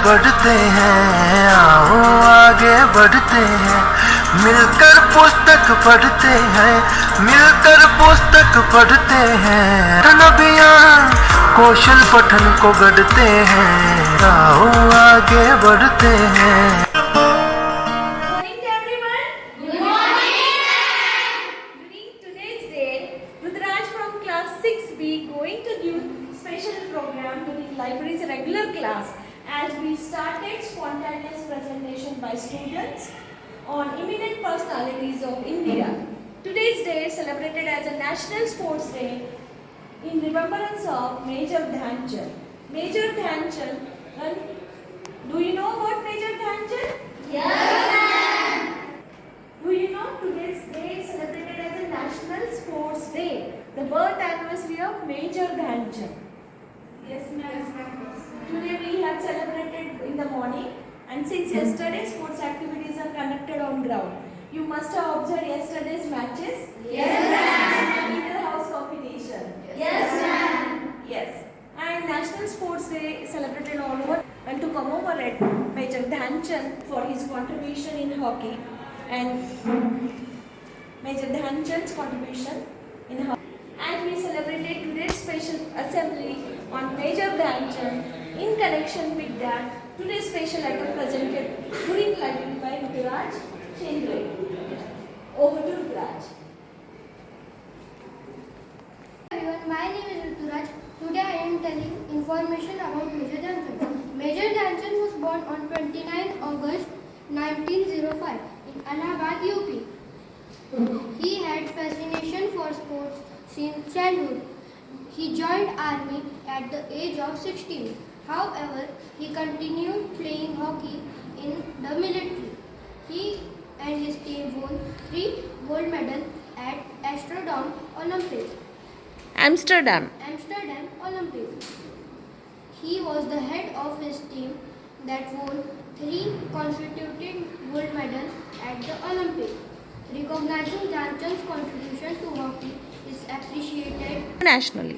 बढ़ते हैं, आओ आगे बढ़ते हैं, मिलकर पुस्तक पढ़ते हैं, मिलकर पुस्तक पढ़ते हैं, अभियान कौशल पठन को गढ़ते हैं, आओ आगे बढ़ते हैं। Library's regular class as we started spontaneous presentation by students on eminent personalities of India. Today's day is celebrated as a National Sports Day in remembrance of Major Dhyan Chand. Major Dhyan Chand, do you know about Major Dhyan Chand? Yes, ma'am. Do you know today's day is celebrated as a National Sports Day, the birth anniversary of Major Dhyan Chand? Yes, ma'am. Today we have celebrated in the morning, and since yesterday sports activities are conducted on ground. You must have observed yesterday's matches. Yes, ma'am. Inter-house competition. Yes, ma'am. Yes. And National Sports Day celebrated all over, and to commemorate Major Dhyan Chand for his contribution in hockey, and Major Dhyan Chand's contribution in hockey. And we celebrated today's special assembly on Major Dhyan Chand. In connection with that, today's special item presented during library by Ruturaj Chendra. Over to Ruturaj. Everyone, my name is Ruturaj. Today I am telling information about Major Dhyan Chand. Major Dhyan Chand was born on 29 August 1905 in Allahabad, UP. He had fascination for sports since childhood. He joined army at the age of 16. However, he continued playing hockey in the military. He and his team won 3 gold medals at Amsterdam Olympics. He was the head of his team that won 3 consecutive gold medals at the Olympics. Recognizing Dhyan Chand's contribution to hockey is appreciated internationally.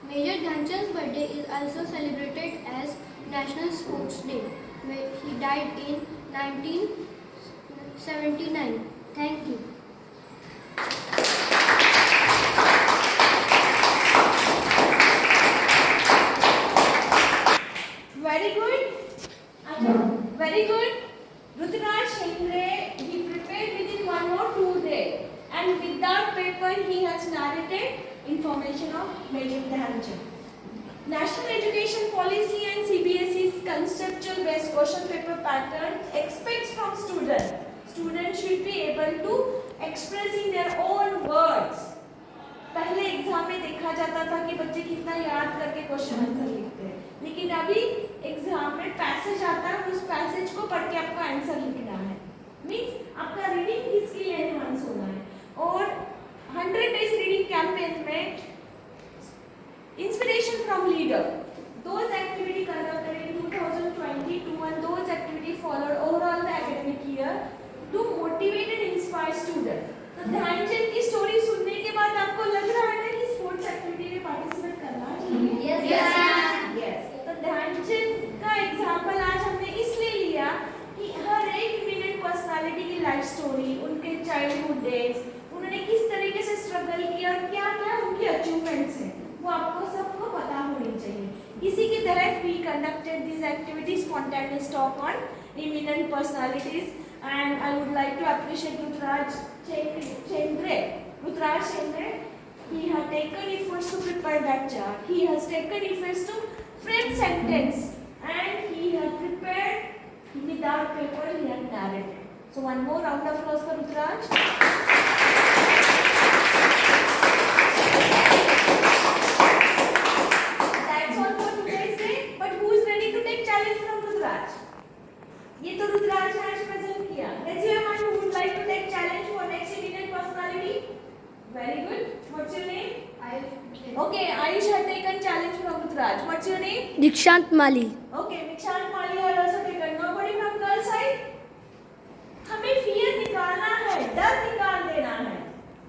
Major Dhyan Chand's birthday is also celebrated as National Sports Day. He died in 1979. Thank you. Very good. Very good. Ruturaj Chendra, he prepared within 1 or 2 days, and with that paper he has narrated information of Major Dhyan Chand. National Education Policy and CBSE's conceptual based question paper pattern expects from students. Students should be able to express in their own words. पहले exam में देखा जाता था कि बच्चे कितना याद करके क्वेश्चन आंसर लिखते हैं, लेकिन अभी एग्जाम में पैसेज आता है, उस पैसेज को पढ़ के आपको आंसर लिखना है. मींस आपका रीडिंग स्किल एनहांस होना है. और 100 days रीडिंग कैंपेन में inspiration from leader, those activity conducted in 2022 and those activity followed overall the academic year to motivate and inspire students. तो ध्यान चंद की स्टोरी सुनने के बाद आपको लग रहा है ना कि स्पोर्ट्स एक्टिविटी में पार्टिसिपेट करना चाहिए. यस. तो ध्यान चंद का एग्जांपल आज हमने इसलिए लिया कि हर एक इमिनेंट पर्सनालिटी की लाइफ स्टोरी, उनके चाइल्डहुड डेज, उन्होंने किस तरीके से स्ट्रगल किया और क्या-क्या उनके अचीवमेंट्स हैं, वो आपको सबको पता होनी चाहिए. इसी की तरह we conducted these activities spontaneous talk on eminent personalities, and I would like to appreciate Ruturaj Chendra. He has taken efforts to prepare that chart. He has taken efforts to frame sentence, and he has prepared with our paper. He has narrated. So one more round of applause for Ruturaj. That's all for today's day. But who is ready to take challenge from Ruturaj? ये तो रुद्राज ने आज present किया. Raise your hand who would like to take challenge for next eminent personality. Very good. What's your name? Ayush. Okay, Ayush has taken challenge from Ruturaj. What's your name? Dikshant Mali. Okay, Dikshant Mali has also taken. Nobody from girl side? हमें fear निकालना है, डर निकाल देना है.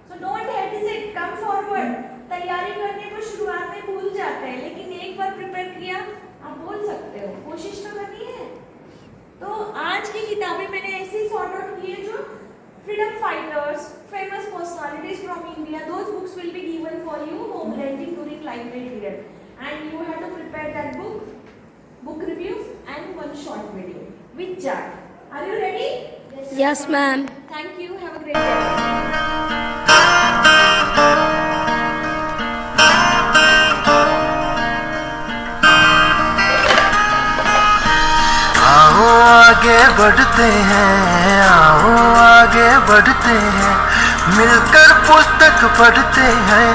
So don't hesitate, come forward. तैयारी करने को शुरुआत में भूल जाते हैं, लेकिन एक बार प्रिपेयर किया किताबें मैंने ऐसे ही सॉर्ट आउट की है जो freedom fighters, famous personalities from India. Those books will be given for you home renting during library period, and you have to prepare that book reviews and one short video with chart. Are you ready? Yes, ma'am. Thank you. Have a great day. आओ आगे बढ़ते हैं, आओ आगे बढ़ते हैं, मिलकर पुस्तक पढ़ते हैं,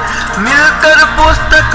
मिलकर पुस्तक